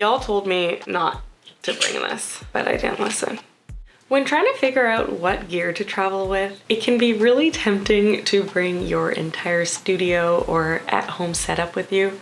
Y'all told me not to bring this, but I didn't listen. When trying to figure out what gear to travel with, it can be really tempting to bring your entire studio or at-home setup with you,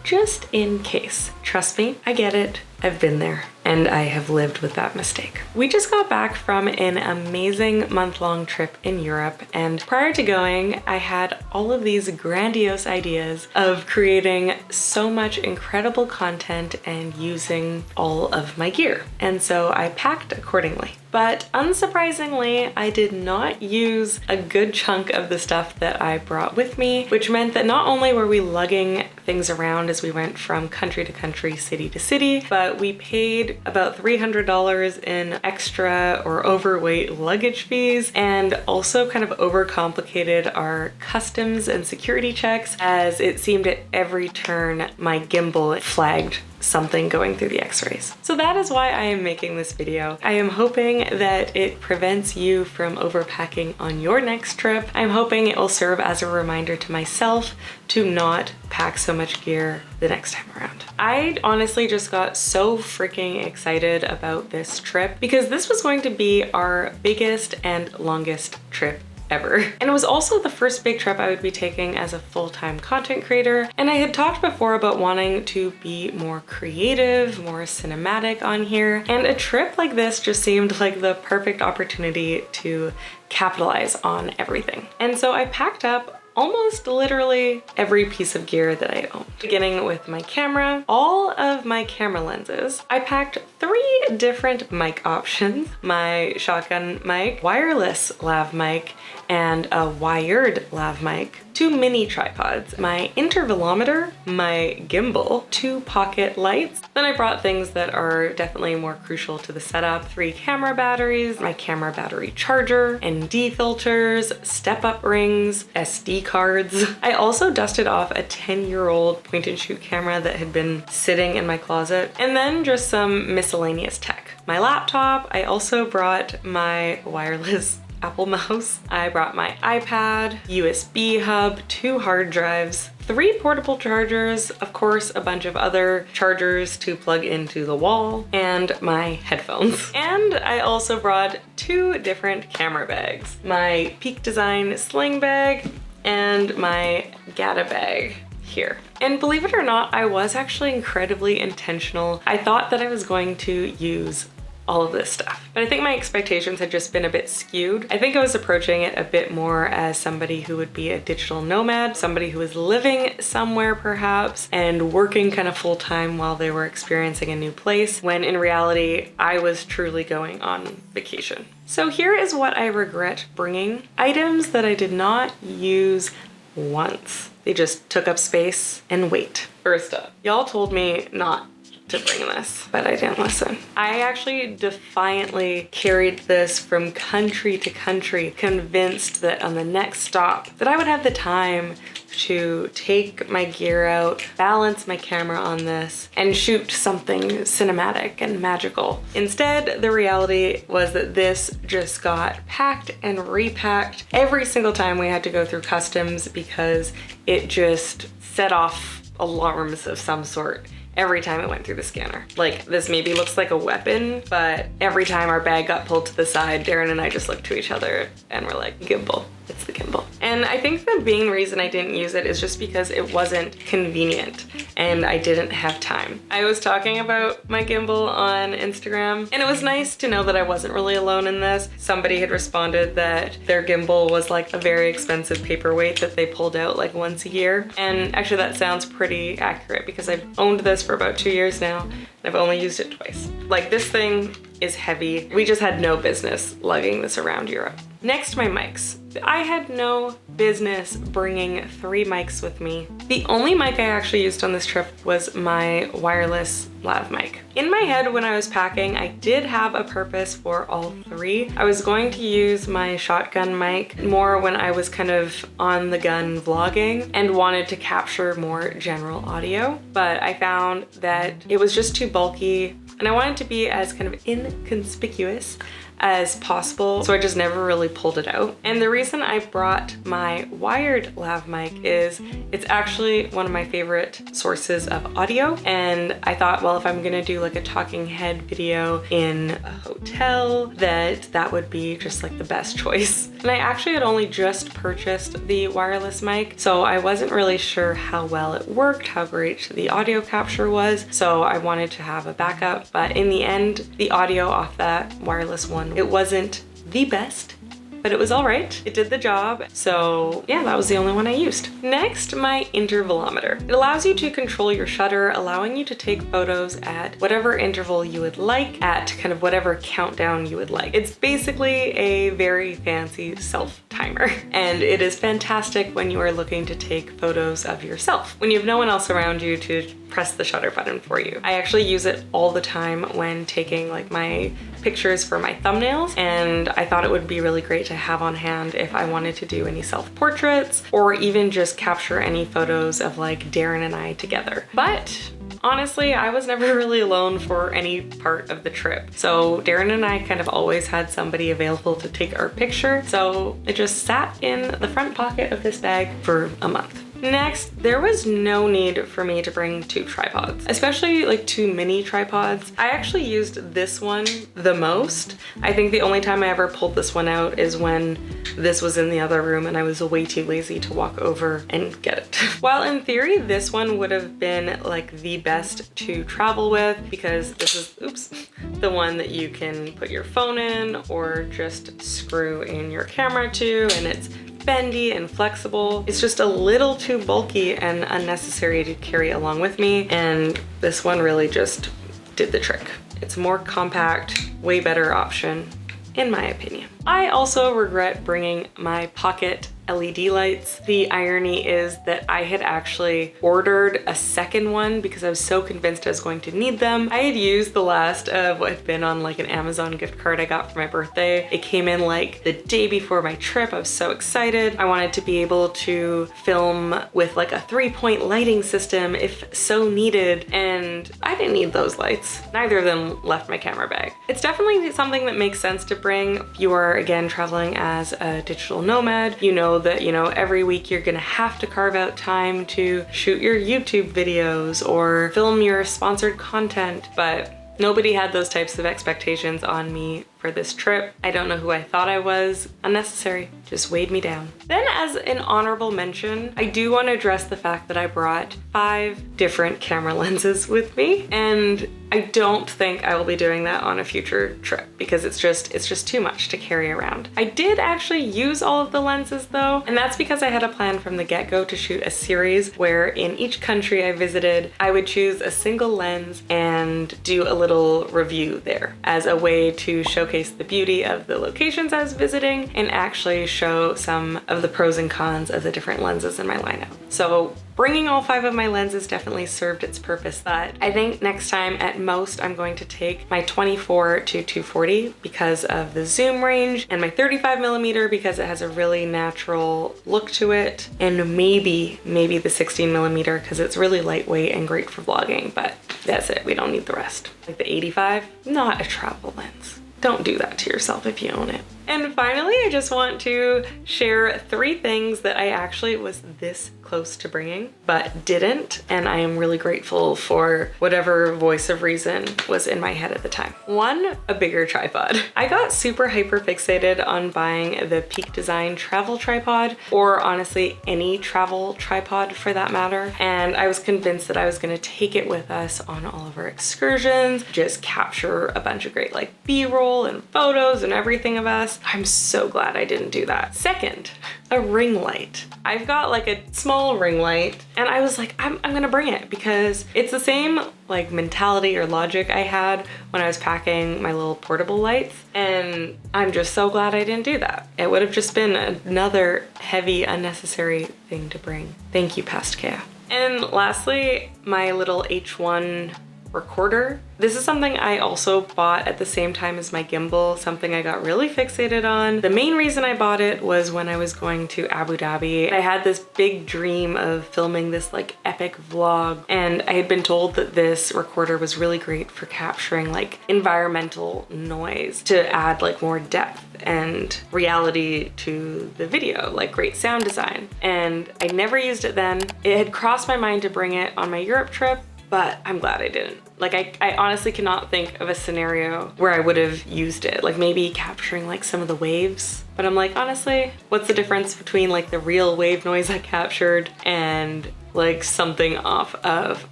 just in case. Trust me, I get it. I've been there and I have lived with that mistake. We just got back from an amazing month-long trip in Europe, and prior to going, I had all of these grandiose ideas of creating so much incredible content and using all of my gear. And so I packed accordingly. But unsurprisingly, I did not use a good chunk of the stuff that I brought with me, which meant that not only were we lugging things around as we went from country to country, city to city, but we paid about $300 in extra or overweight luggage fees, and also kind of overcomplicated our customs and security checks, as it seemed at every turn my gimbal flagged something going through the x-rays. So that is why I am making this video. I am hoping that it prevents you from overpacking on your next trip. I'm hoping it will serve as a reminder to myself to not pack so much gear the next time around. I honestly just got so freaking excited about this trip because this was going to be our biggest and longest trip ever. And it was also the first big trip I would be taking as a full-time content creator. And I had talked before about wanting to be more creative, more cinematic on here. And a trip like this just seemed like the perfect opportunity to capitalize on everything. And so I packed up almost literally every piece of gear that I owned. Beginning with my camera, all of my camera lenses. I packed 3 different mic options: my shotgun mic, wireless lav mic, and a wired lav mic, 2 mini tripods, my intervalometer, my gimbal, 2 pocket lights. Then I brought things that are definitely more crucial to the setup: 3 camera batteries, my camera battery charger, ND filters, step-up rings, SD cards. I also dusted off a 10-year-old point-and-shoot camera that had been sitting in my closet, and then just some miscellaneous tech. My laptop. I also brought my wireless Apple mouse. I brought my iPad, USB hub, 2 hard drives, 3 portable chargers, of course a bunch of other chargers to plug into the wall, and my headphones. And I also brought 2 different camera bags: my Peak Design sling bag and my Gata bag here. And believe it or not, I was actually incredibly intentional. I thought that I was going to use all of this stuff, but I think my expectations had just been a bit skewed. I think I was approaching it a bit more as somebody who would be a digital nomad, somebody who was living somewhere perhaps and working kind of full-time while they were experiencing a new place, when in reality I was truly going on vacation. So here is what I regret bringing: items that I did not use once. They just took up space and weight. First up, y'all told me not to bring this, but I didn't listen. I actually defiantly carried this from country to country, convinced that on the next stop that I would have the time to take my gear out, balance my camera on this, and shoot something cinematic and magical. Instead, the reality was that this just got packed and repacked every single time we had to go through customs, because it just set off alarms of some sort every time it went through the scanner. Like, this maybe looks like a weapon, but every time our bag got pulled to the side, Darren and I just looked to each other and we're like, gimbal. It's the gimbal. And I think the main reason I didn't use it is just because it wasn't convenient and I didn't have time. I was talking about my gimbal on Instagram, and it was nice to know that I wasn't really alone in this. Somebody had responded that their gimbal was like a very expensive paperweight that they pulled out like once a year. And actually that sounds pretty accurate, because I've owned this for about 2 years now and I've only used it twice. Like, this thing is heavy. We just had no business lugging this around Europe. Next, my mics. I had no business bringing 3 mics with me. The only mic I actually used on this trip was my wireless lav mic. In my head when I was packing, I did have a purpose for all 3. I was going to use my shotgun mic more when I was kind of on the gun vlogging and wanted to capture more general audio, but I found that it was just too bulky and I wanted to be as kind of inconspicuous as possible, so I just never really pulled it out. And the reason I brought my wired lav mic is it's actually one of my favorite sources of audio, and I thought, well, if I'm gonna do like a talking head video in a hotel, that would be just like the best choice. And I actually had only just purchased the wireless mic, so I wasn't really sure how well it worked, how great the audio capture was, so I wanted to have a backup. But in the end, the audio off that wireless one, it wasn't the best, but it was all right. It did the job. So yeah, that was the only one I used. Next, my intervalometer. It allows you to control your shutter, allowing you to take photos at whatever interval you would like, at kind of whatever countdown you would like. It's basically a very fancy self timer, and it is fantastic when you are looking to take photos of yourself, when you have no one else around you to press the shutter button for you. I actually use it all the time when taking like my pictures for my thumbnails, and I thought it would be really great to have on hand if I wanted to do any self-portraits or even just capture any photos of like Darren and I together. But honestly, I was never really alone for any part of the trip. So Darren and I kind of always had somebody available to take our picture. So it just sat in the front pocket of this bag for a month. Next, there was no need for me to bring two tripods, especially like two mini tripods. I actually used this one the most. I think the only time I ever pulled this one out is when this was in the other room and I was way too lazy to walk over and get it. While in theory, this one would have been like the best to travel with because this is, oops, the one that you can put your phone in or just screw in your camera to, and it's bendy and flexible. It's just a little too bulky and unnecessary to carry along with me, and this one really just did the trick. It's a more compact, way better option in my opinion. I also regret bringing my pocket LED lights. The irony is that I had actually ordered a second one because I was so convinced I was going to need them. I had used the last of what had been on like an Amazon gift card I got for my birthday. It came in like the day before my trip. I was so excited. I wanted to be able to film with like a 3-point lighting system if so needed, and I didn't need those lights. Neither of them left my camera bag. It's definitely something that makes sense to bring if you are, again, traveling as a digital nomad. You know that, you know, every week you're gonna have to carve out time to shoot your YouTube videos or film your sponsored content, but nobody had those types of expectations on me for this trip. I don't know who I thought I was. Unnecessary. Just weighed me down. Then as an honorable mention, I do want to address the fact that I brought 5 different camera lenses with me, and I don't think I will be doing that on a future trip because it's just too much to carry around. I did actually use all of the lenses though, and that's because I had a plan from the get-go to shoot a series where in each country I visited, I would choose a single lens and do a little review there as a way to showcase the beauty of the locations I was visiting and actually show some of the pros and cons of the different lenses in my lineup. So bringing all 5 of my lenses definitely served its purpose. That I think next time at most I'm going to take my 24 to 240 because of the zoom range, and my 35mm because it has a really natural look to it, and maybe the 16mm because it's really lightweight and great for vlogging, but that's it, we don't need the rest. Like the 85, not a travel lens. Don't do that to yourself if you own it. And finally, I just want to share 3 things that I actually was this close to bringing, but didn't, and I am really grateful for whatever voice of reason was in my head at the time. 1, a bigger tripod. I got super hyper fixated on buying the Peak Design travel tripod, or honestly, any travel tripod for that matter, and I was convinced that I was gonna take it with us on all of our excursions, just capture a bunch of great like B-roll and photos and everything of us. I'm so glad I didn't do that. 2nd, a ring light. I've got like a small ring light, and I was like, I'm gonna bring it because it's the same like mentality or logic I had when I was packing my little portable lights, and I'm just so glad I didn't do that. It would have just been another heavy, unnecessary thing to bring. Thank you, Pastkea. And lastly, my little H1 recorder. This is something I also bought at the same time as my gimbal, something I got really fixated on. The main reason I bought it was when I was going to Abu Dhabi. I had this big dream of filming this like epic vlog, and I had been told that this recorder was really great for capturing like environmental noise to add like more depth and reality to the video, like great sound design. And I never used it then. It had crossed my mind to bring it on my Europe trip, but I'm glad I didn't. Like I honestly cannot think of a scenario where I would have used it. Like maybe capturing like some of the waves. But I'm like, honestly, what's the difference between like the real wave noise I captured and like something off of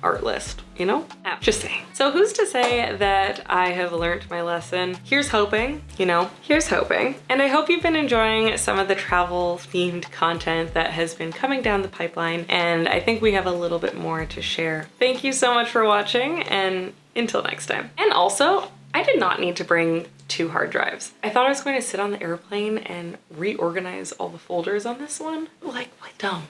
Artlist, you know? Just saying. So who's to say that I have learned my lesson? Here's hoping, you know, here's hoping. And I hope you've been enjoying some of the travel themed content that has been coming down the pipeline. And I think we have a little bit more to share. Thank you so much for watching, and until next time. And also, I did not need to bring 2 hard drives. I thought I was going to sit on the airplane and reorganize all the folders on this one. Like, what? Dumb.